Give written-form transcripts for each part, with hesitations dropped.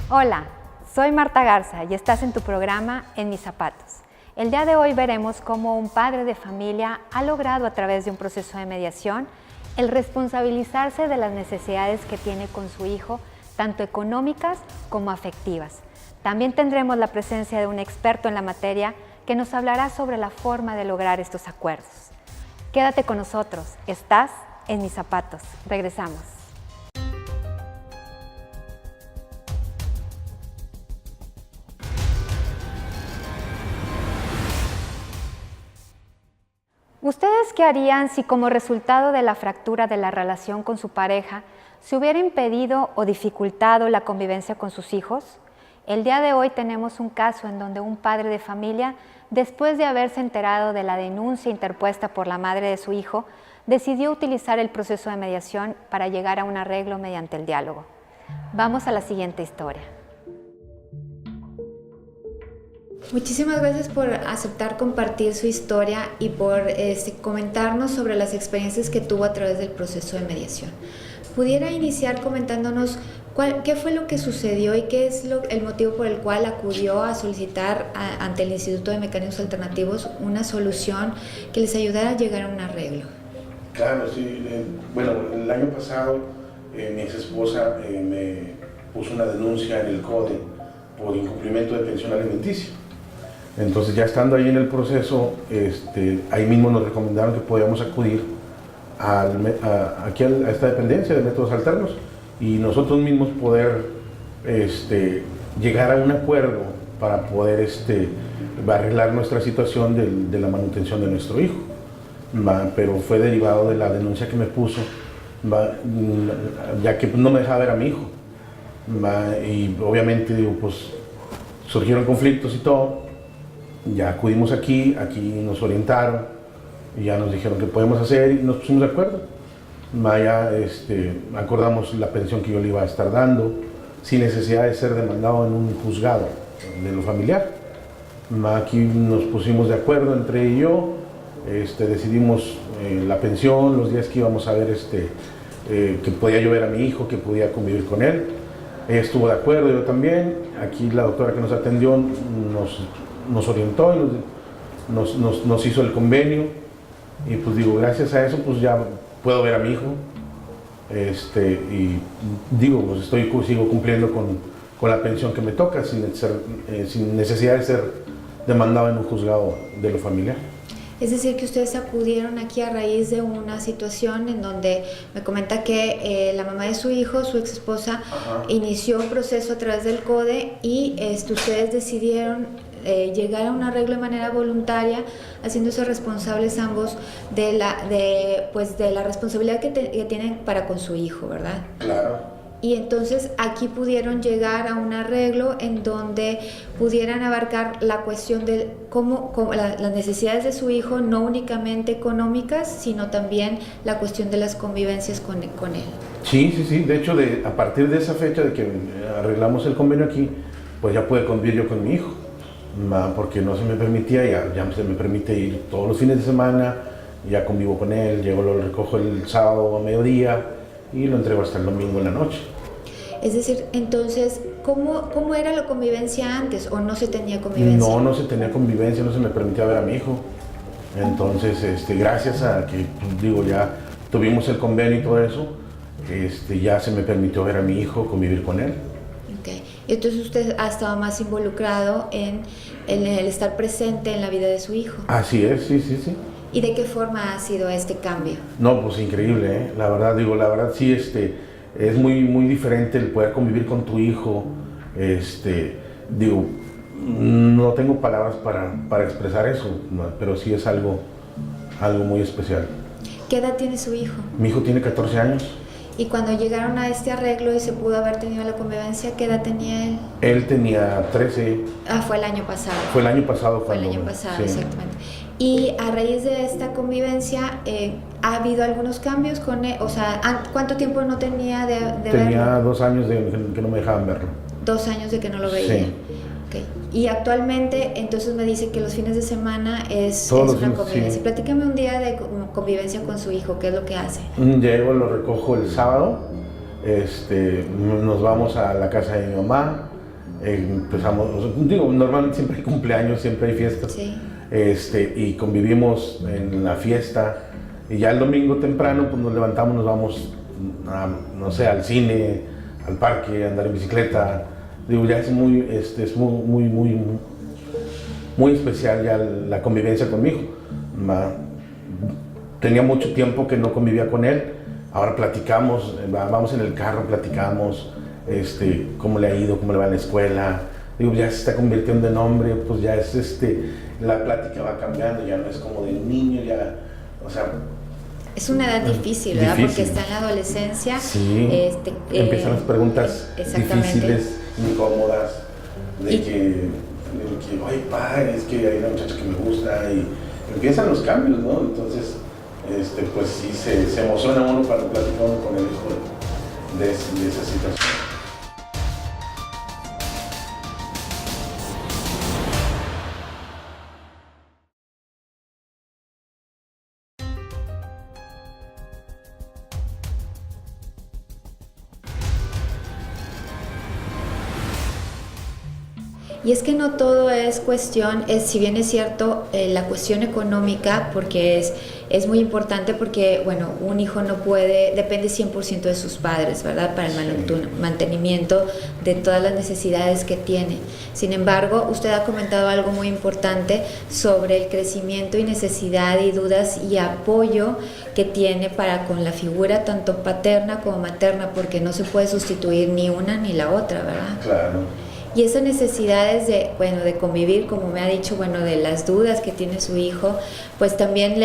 Hola, soy Marta Garza y estás en tu programa En mis zapatos. El día de hoy veremos cómo un padre de familia ha logrado a través de un proceso de mediación el responsabilizarse de las necesidades que tiene con su hijo, tanto económicas como afectivas. También tendremos la presencia de un experto en la materia que nos hablará sobre la forma de lograr estos acuerdos. Quédate con nosotros, estás en mis zapatos. Regresamos. ¿Ustedes qué harían si como resultado de la fractura de la relación con su pareja se hubiera impedido o dificultado la convivencia con sus hijos? El día de hoy tenemos un caso en donde un padre de familia, después de haberse enterado de la denuncia interpuesta por la madre de su hijo, decidió utilizar el proceso de mediación para llegar a un arreglo mediante el diálogo. Vamos a la siguiente historia. Muchísimas gracias por aceptar compartir su historia y por comentarnos sobre las experiencias que tuvo a través del proceso de mediación. ¿Pudiera iniciar comentándonos qué fue lo que sucedió y qué es el motivo por el cual acudió a solicitar ante el Instituto de Mecanismos Alternativos una solución que les ayudara a llegar a un arreglo? Claro, sí. Bueno, el año pasado mi ex esposa me puso una denuncia en el CODE por incumplimiento de pensión alimenticia. Entonces, ya estando ahí en el proceso, ahí mismo nos recomendaron que podíamos acudir aquí a esta dependencia de métodos alternos y nosotros mismos poder llegar a un acuerdo para poder arreglar nuestra situación de la manutención de nuestro hijo. Pero fue derivado de la denuncia que me puso, ya que no me dejaba ver a mi hijo. Y obviamente pues, surgieron conflictos y todo. Ya acudimos aquí nos orientaron y ya nos dijeron que podemos hacer y nos pusimos de acuerdo. Ya acordamos la pensión que yo le iba a estar dando sin necesidad de ser demandado en un juzgado de lo familiar. Aquí nos pusimos de acuerdo entre ella y yo, decidimos la pensión, los días que íbamos a ver que podía yo ver a mi hijo, que podía convivir con él. Ella estuvo de acuerdo, yo también. Aquí la doctora que nos atendió nos orientó y nos hizo el convenio y pues digo, gracias a eso pues ya puedo ver a mi hijo y digo, pues sigo cumpliendo con la pensión que me toca sin necesidad de ser demandado en un juzgado de lo familiar. Es decir, que ustedes acudieron aquí a raíz de una situación en donde me comenta que la mamá de su hijo, su ex esposa, inició un proceso a través del CODE y ustedes decidieron llegar a un arreglo de manera voluntaria, haciéndose responsables ambos de la responsabilidad que tienen para con su hijo, ¿verdad? Claro. Y entonces aquí pudieron llegar a un arreglo en donde pudieran abarcar la cuestión de las necesidades de su hijo, no únicamente económicas, sino también la cuestión de las convivencias con él. Sí. De hecho, a partir de esa fecha de que arreglamos el convenio aquí, pues ya pude convivir yo con mi hijo, porque no se me permitía, ya se me permite ir todos los fines de semana, ya convivo con él, lo recojo el sábado a mediodía y lo entrego hasta el domingo en la noche. Es decir, entonces, ¿cómo era la convivencia antes o no se tenía convivencia? No se tenía convivencia, no se me permitía ver a mi hijo. Entonces, gracias a que, ya tuvimos el convenio y todo eso, ya se me permitió ver a mi hijo, convivir con él. Okay. Entonces usted ha estado más involucrado en el estar presente en la vida de su hijo. Así es, sí. ¿Y de qué forma ha sido este cambio? No, pues increíble, ¿eh? La verdad sí, es muy diferente el poder convivir con tu hijo. No tengo palabras para expresar eso, pero sí es algo muy especial. ¿Qué edad tiene su hijo? Mi hijo tiene 14 años. Y cuando llegaron a este arreglo y se pudo haber tenido la convivencia, ¿qué edad tenía él? Él tenía 13. Fue el año pasado. Fue el año pasado. Fue el año pasado, sí. Exactamente. Y a raíz de esta convivencia, ¿ha habido algunos cambios con él? O sea, ¿cuánto tiempo no tenía de verlo? Tenía 2 años de que no me dejaban verlo. 2 años de que no lo veía. Sí. Okay. Y actualmente, entonces me dice que los fines de semana es una convivencia. Sí. Platícame un día de convivencia con su hijo, ¿qué es lo que hace? Llego, lo recojo el sábado, nos vamos a la casa de mi mamá, empezamos, digo, normalmente siempre hay cumpleaños, siempre hay fiestas, Sí. Y convivimos en la fiesta, y ya el domingo temprano pues nos levantamos, nos vamos no sé, al cine, al parque, a andar en bicicleta. Digo, ya es muy especial ya la convivencia con mi hijo. Tenía mucho tiempo que no convivía con él, ahora platicamos, vamos en el carro, platicamos, cómo le ha ido, cómo le va en la escuela. Digo, ya se está convirtiendo en hombre, pues ya es la plática va cambiando, ya no es como de niño, ya, o sea... Es una edad difícil, ¿verdad? Porque está en la adolescencia. Sí, empiezan las preguntas difíciles, incómodas, de que, oye, padre, es que hay una muchacha que me gusta, y empiezan los cambios, ¿no? Entonces, pues sí, se emociona uno cuando platica uno con el hijo de esa situación. Y es que no todo es cuestión, si bien es cierto, la cuestión económica, porque es muy importante porque, bueno, un hijo no puede, depende 100% de sus padres, ¿verdad? Para el mantenimiento de todas las necesidades que tiene. Sin embargo, usted ha comentado algo muy importante sobre el crecimiento y necesidad y dudas y apoyo que tiene para con la figura tanto paterna como materna, porque no se puede sustituir ni una ni la otra, ¿verdad? Claro. Y esas necesidades de convivir, como me ha dicho, de las dudas que tiene su hijo, pues también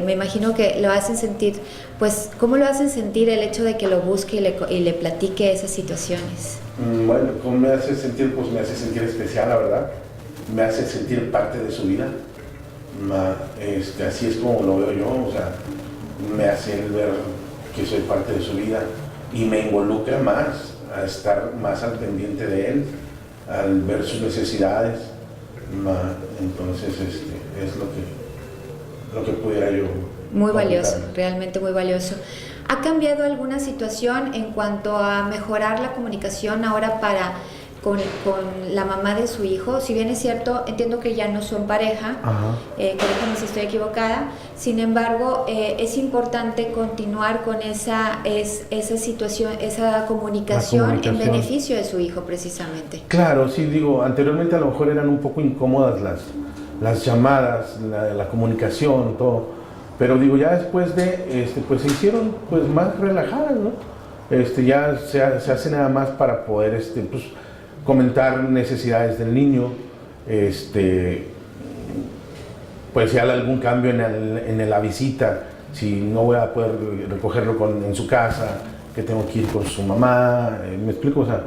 me imagino que lo hacen sentir, pues, ¿cómo lo hacen sentir el hecho de que lo busque y le platique esas situaciones? Bueno, ¿cómo me hace sentir? Pues me hace sentir especial, la verdad. Me hace sentir parte de su vida. Así es como lo veo yo, o sea, me hace ver que soy parte de su vida y me involucra más a estar más al pendiente de él, al ver sus necesidades. Entonces es lo que pudiera yo muy valioso, comentar. realmente muy valioso. ¿Ha cambiado alguna situación en cuanto a mejorar la comunicación ahora con la mamá de su hijo? Si bien es cierto, entiendo que ya no son pareja, corríjame si estoy equivocada, sin embargo, es importante continuar con esa situación, esa comunicación en beneficio de su hijo, precisamente. Claro, sí, digo, anteriormente a lo mejor eran un poco incómodas las llamadas, la comunicación, todo, pero digo, ya después de, pues se hicieron pues más relajadas, ¿no? Ya se hace nada más para poder, pues, comentar necesidades del niño, pues si hay algún cambio en la visita, si no voy a poder recogerlo en su casa, que tengo que ir con su mamá, ¿me explico? O sea,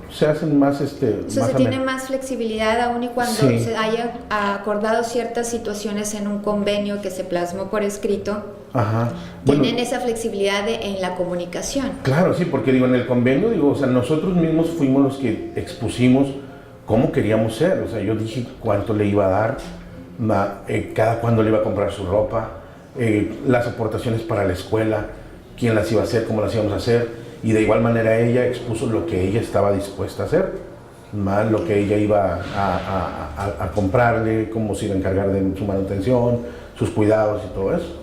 se hacen más o sea, se tiene más flexibilidad aún y cuando sí. se haya acordado ciertas situaciones en un convenio que se plasmó por escrito. Tienen esa flexibilidad en la comunicación. Claro, sí, porque digo, en el convenio, digo, o sea, nosotros mismos fuimos los que expusimos cómo queríamos ser, o sea, yo dije cuánto le iba a dar, cada cuándo le iba a comprar su ropa, las aportaciones para la escuela, quién las iba a hacer, cómo las íbamos a hacer, y de igual manera ella expuso lo que ella estaba dispuesta a hacer, lo que ella iba a comprarle, cómo se iba a encargar de su manutención, sus cuidados y todo eso.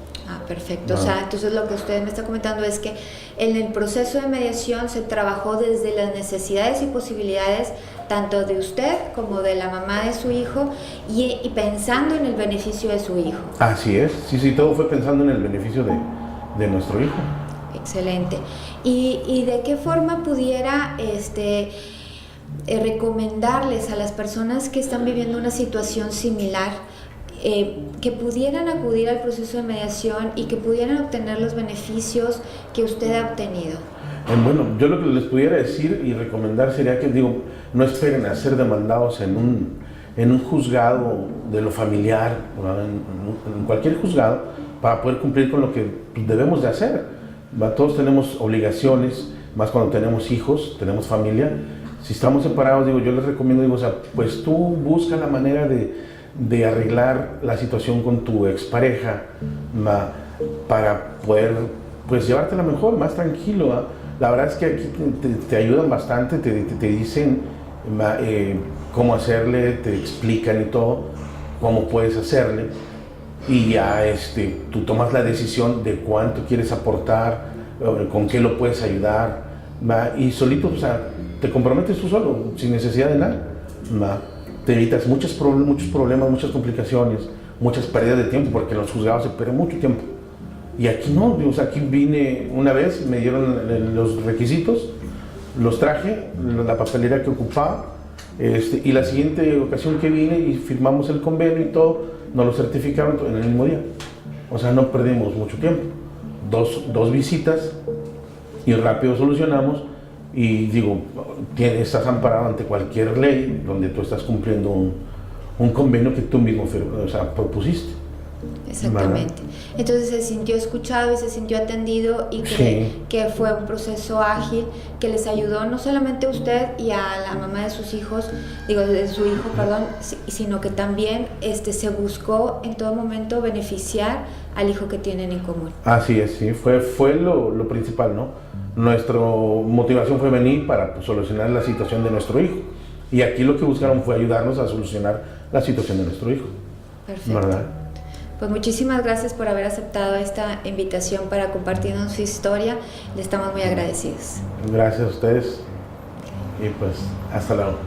Perfecto. O sea, entonces lo que usted me está comentando es que en el proceso de mediación se trabajó desde las necesidades y posibilidades tanto de usted como de la mamá de su hijo y pensando en el beneficio de su hijo. Así es, sí, todo fue pensando en el beneficio de nuestro hijo. Excelente. ¿Y de qué forma pudiera recomendarles a las personas que están viviendo una situación similar que pudieran acudir al proceso de mediación y que pudieran obtener los beneficios que usted ha obtenido? Bueno, yo lo que les pudiera decir y recomendar sería que, digo, no esperen a ser demandados en un juzgado de lo familiar, en cualquier juzgado, para poder cumplir con lo que debemos de hacer. Todos tenemos obligaciones, más cuando tenemos hijos, tenemos familia. Si estamos separados, digo, yo les recomiendo, digo, o sea, pues tú busca la manera de arreglar la situación con tu expareja para poder, pues, llevártela mejor, más tranquilo. La verdad es que aquí te ayudan bastante, te dicen cómo hacerle, te explican y todo, cómo puedes hacerle, y ya tú tomas la decisión de cuánto quieres aportar, con qué lo puedes ayudar, y solito, o sea, te comprometes tú solo, sin necesidad de nada. Te evitas muchos problemas, muchas complicaciones, muchas pérdidas de tiempo, porque en los juzgados se pierde mucho tiempo. Y aquí no, o sea, aquí vine una vez, me dieron los requisitos, los traje, la papelera que ocupaba, y la siguiente ocasión que vine y firmamos el convenio y todo, nos lo certificaron en el mismo día. O sea, no perdimos mucho tiempo. Dos visitas y rápido solucionamos. Y digo, estás amparado ante cualquier ley donde tú estás cumpliendo un convenio que tú mismo propusiste. Exactamente. ¿Verdad? Entonces se sintió escuchado y se sintió atendido y que fue un proceso ágil que les ayudó no solamente a usted y a la mamá de sus hijos, de su hijo, perdón, sino que también se buscó en todo momento beneficiar al hijo que tienen en común. Así es, sí, fue lo principal, ¿no? Nuestra motivación fue venir para solucionar la situación de nuestro hijo. Y aquí lo que buscaron fue ayudarnos a solucionar la situación de nuestro hijo. Perfecto. ¿Verdad? Pues muchísimas gracias por haber aceptado esta invitación para compartirnos su historia. Le estamos muy agradecidos. Gracias a ustedes. Y pues, hasta luego.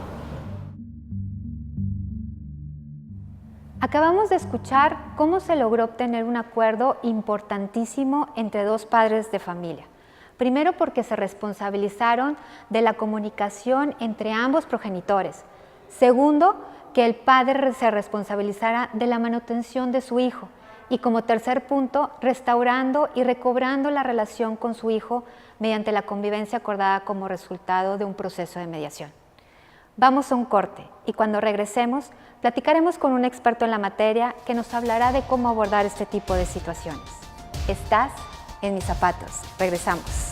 Acabamos de escuchar cómo se logró obtener un acuerdo importantísimo entre dos padres de familia. Primero, porque se responsabilizaron de la comunicación entre ambos progenitores. Segundo, que el padre se responsabilizara de la manutención de su hijo. Y como tercer punto, restaurando y recobrando la relación con su hijo mediante la convivencia acordada como resultado de un proceso de mediación. Vamos a un corte y cuando regresemos, platicaremos con un experto en la materia que nos hablará de cómo abordar este tipo de situaciones. Estás en mis zapatos. Regresamos.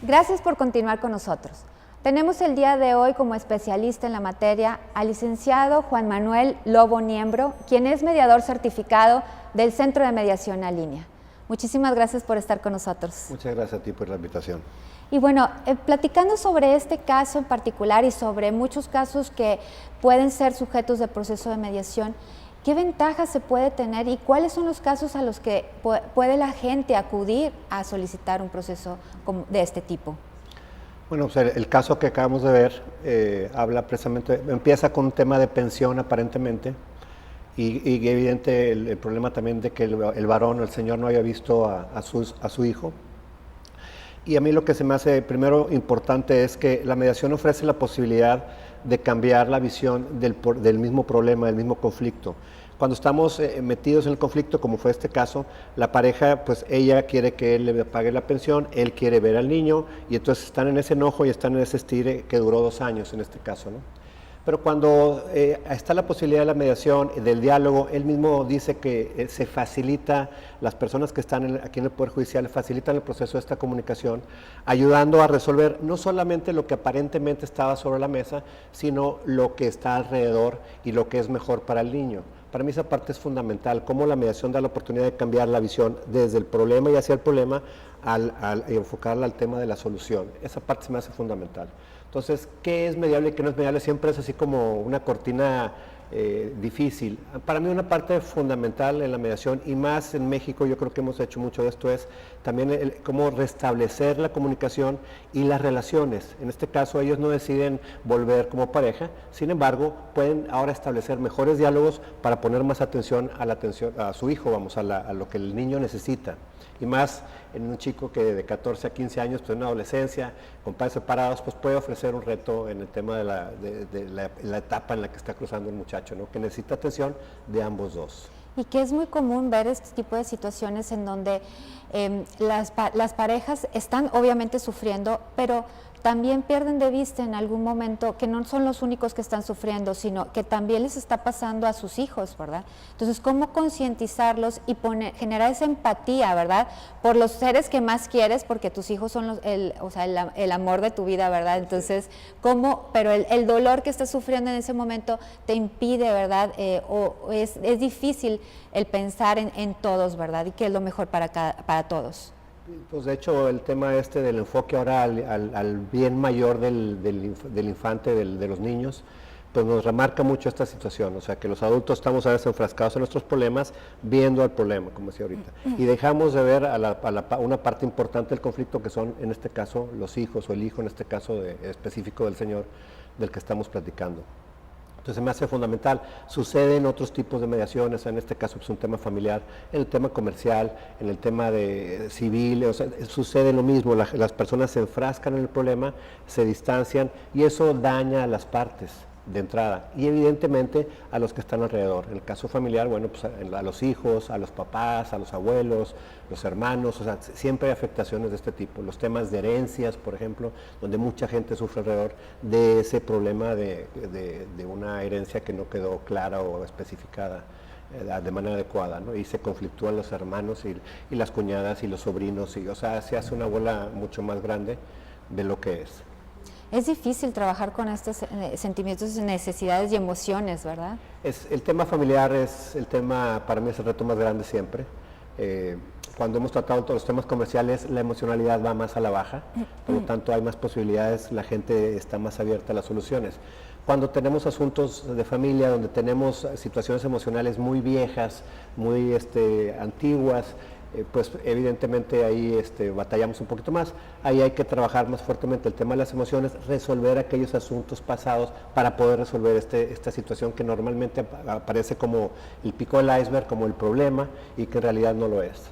Gracias por continuar con nosotros. Tenemos el día de hoy como especialista en la materia al licenciado Juan Manuel Lobo Niembro, quien es mediador certificado del Centro de Mediación a Línea. Muchísimas gracias por estar con nosotros. Muchas gracias a ti por la invitación. Y bueno, platicando sobre este caso en particular y sobre muchos casos que pueden ser sujetos de proceso de mediación, ¿qué ventajas se puede tener y cuáles son los casos a los que puede la gente acudir a solicitar un proceso de este tipo? Bueno, pues el caso que acabamos de ver habla precisamente, empieza con un tema de pensión aparentemente y evidente el problema también de que el varón o el señor no había visto a su hijo. Y a mí lo que se me hace primero importante es que la mediación ofrece la posibilidad de cambiar la visión del mismo problema, del mismo conflicto. Cuando estamos metidos en el conflicto, como fue este caso, la pareja, pues ella quiere que él le pague la pensión, él quiere ver al niño, y entonces están en ese enojo y están en ese estire que duró 2 años en este caso, ¿no? Pero cuando está la posibilidad de la mediación, del diálogo, él mismo dice que se facilita, las personas que están aquí en el Poder Judicial facilitan el proceso de esta comunicación, ayudando a resolver no solamente lo que aparentemente estaba sobre la mesa, sino lo que está alrededor y lo que es mejor para el niño. Para mí esa parte es fundamental, cómo la mediación da la oportunidad de cambiar la visión desde el problema y hacia el problema al enfocarla al tema de la solución. Esa parte se me hace fundamental. Entonces, ¿qué es mediable y qué no es mediable? Siempre es así como una cortina difícil. Para mí una parte fundamental en la mediación, y más en México, yo creo que hemos hecho mucho de esto, es también cómo restablecer la comunicación y las relaciones. En este caso, ellos no deciden volver como pareja, sin embargo, pueden ahora establecer mejores diálogos para poner más atención a su hijo, vamos, a lo que el niño necesita. Y más en un chico que de 14 a 15 años, pues en una adolescencia, con padres separados, pues puede ofrecer un reto en el tema de la etapa en la que está cruzando el muchacho, ¿no? Que necesita atención de ambos dos. Y que es muy común ver este tipo de situaciones en donde las parejas están obviamente sufriendo, pero también pierden de vista en algún momento que no son los únicos que están sufriendo, sino que también les está pasando a sus hijos, ¿verdad? Entonces, ¿cómo concientizarlos y generar esa empatía, ¿verdad? Por los seres que más quieres, porque tus hijos son el amor de tu vida, ¿verdad? Entonces, pero el dolor que estás sufriendo en ese momento te impide, ¿verdad? Es difícil el pensar en todos, ¿verdad? Y qué es lo mejor para todos. Pues de hecho el tema del enfoque ahora al bien mayor del infante, de los niños, pues nos remarca mucho esta situación, o sea que los adultos estamos a veces enfrascados en nuestros problemas viendo al problema, como decía ahorita, y dejamos de ver una parte importante del conflicto que son en este caso los hijos o el hijo en este caso específico del señor del que estamos platicando. Entonces me hace fundamental. Sucede en otros tipos de mediaciones, en este caso es un tema familiar, en el tema comercial, en el tema de civil, o sea, sucede lo mismo, las personas se enfrascan en el problema, se distancian y eso daña a las partes de entrada y evidentemente a los que están alrededor. En el caso familiar, bueno, pues a los hijos, a los papás, a los abuelos, los hermanos, o sea, siempre hay afectaciones de este tipo. Los temas de herencias, por ejemplo, donde mucha gente sufre alrededor de ese problema de una herencia que no quedó clara o especificada de manera adecuada, ¿no? Y se conflictúan los hermanos y las cuñadas y los sobrinos, y, o sea, se hace una bola mucho más grande de lo que es. Es difícil trabajar con estos sentimientos, necesidades y emociones, ¿verdad? El tema familiar es el tema, para mí es el reto más grande siempre. Cuando hemos tratado todos los temas comerciales, la emocionalidad va más a la baja, por lo tanto hay más posibilidades, la gente está más abierta a las soluciones. Cuando tenemos asuntos de familia, donde tenemos situaciones emocionales muy viejas, muy antiguas, pues evidentemente ahí batallamos un poquito más. Ahí hay que trabajar más fuertemente el tema de las emociones, resolver aquellos asuntos pasados para poder resolver esta situación que normalmente aparece como el pico del iceberg, como el problema, y que en realidad no lo es,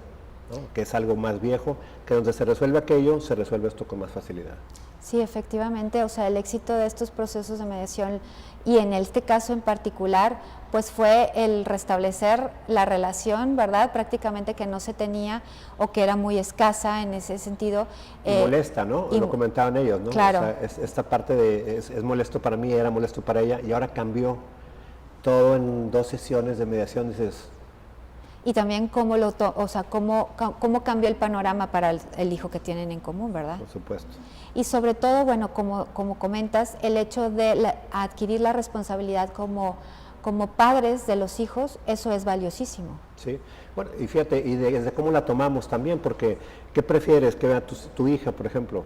¿no? Que es algo más viejo, que donde se resuelve aquello, se resuelve esto con más facilidad. Sí, efectivamente, o sea, el éxito de estos procesos de mediación y en este caso en particular, pues fue el restablecer la relación, ¿verdad? Prácticamente que no se tenía o que era muy escasa en ese sentido. Y molesta, ¿no? Lo comentaban ellos, ¿no? Claro. O sea, esta parte es molesto para mí, era molesto para ella y ahora cambió todo en 2 sesiones de mediación, dices. Y también cómo cambió el panorama para el hijo que tienen en común, ¿verdad? Por supuesto. Y sobre todo, bueno, como comentas, el hecho de adquirir la responsabilidad como padres de los hijos, eso es valiosísimo. Sí, bueno, y fíjate, y desde cómo la tomamos también, porque ¿qué prefieres que vea tu hija, por ejemplo?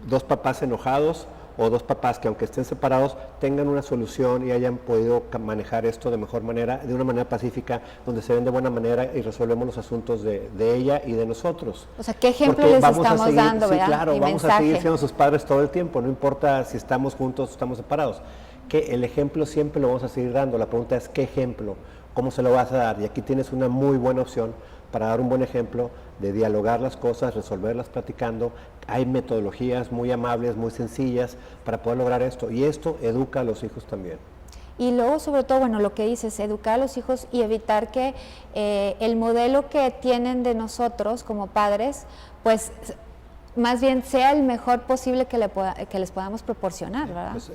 2 papás enojados o 2 papás que aunque estén separados tengan una solución y hayan podido manejar esto de mejor manera, de una manera pacífica, donde se ven de buena manera y resolvemos los asuntos de ella y de nosotros. O sea, ¿qué ejemplo les estamos dando, sí, verdad? Claro, y vamos mensaje. a seguir siendo sus padres todo el tiempo, no importa si estamos juntos o estamos separados. Que el ejemplo siempre lo vamos a seguir dando, la pregunta es ¿qué ejemplo? ¿Cómo se lo vas a dar? Y aquí tienes una muy buena opción para dar un buen ejemplo de dialogar las cosas, resolverlas platicando. Hay metodologías muy amables, muy sencillas para poder lograr esto. Y esto educa a los hijos también. Y luego, sobre todo, bueno, lo que dices, educar a los hijos y evitar que el modelo que tienen de nosotros como padres, pues más bien sea el mejor posible que les podamos proporcionar, ¿verdad? Pues,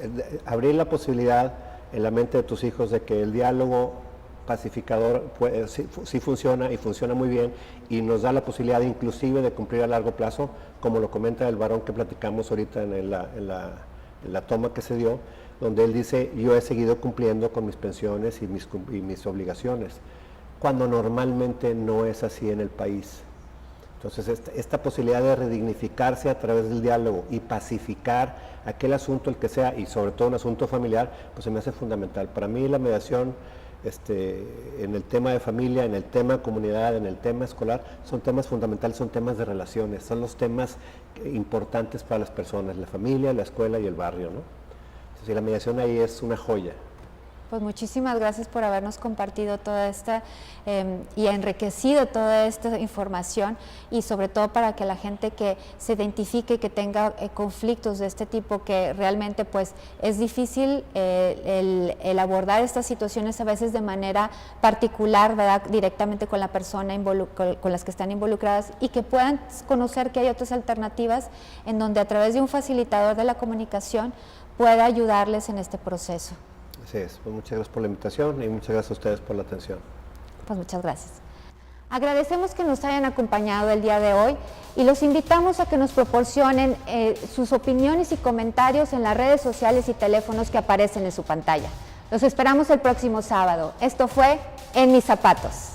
abrir la posibilidad en la mente de tus hijos de que el diálogo pacificador sí funciona y funciona muy bien y nos da la posibilidad inclusive de cumplir a largo plazo, como lo comenta el varón que platicamos ahorita en la toma que se dio, donde él dice, yo he seguido cumpliendo con mis pensiones y mis obligaciones, cuando normalmente no es así en el país. Entonces, esta posibilidad de redignificarse a través del diálogo y pacificar aquel asunto, el que sea, y sobre todo un asunto familiar, pues se me hace fundamental. Para mí la mediación en el tema de familia, en el tema de comunidad, en el tema escolar, son temas fundamentales, son temas de relaciones, son los temas importantes para las personas, la familia, la escuela y el barrio, ¿no? Entonces, la mediación ahí es una joya. Pues muchísimas gracias por habernos compartido toda esta y enriquecido toda esta información, y sobre todo para que la gente que se identifique, que tenga conflictos de este tipo, que realmente pues es difícil el abordar estas situaciones a veces de manera particular, ¿verdad? Directamente con la persona con las que están involucradas, y que puedan conocer que hay otras alternativas en donde a través de un facilitador de la comunicación pueda ayudarles en este proceso. Así es, pues muchas gracias por la invitación y muchas gracias a ustedes por la atención. Pues muchas gracias. Agradecemos que nos hayan acompañado el día de hoy y los invitamos a que nos proporcionen sus opiniones y comentarios en las redes sociales y teléfonos que aparecen en su pantalla. Los esperamos el próximo sábado. Esto fue En Mis Zapatos.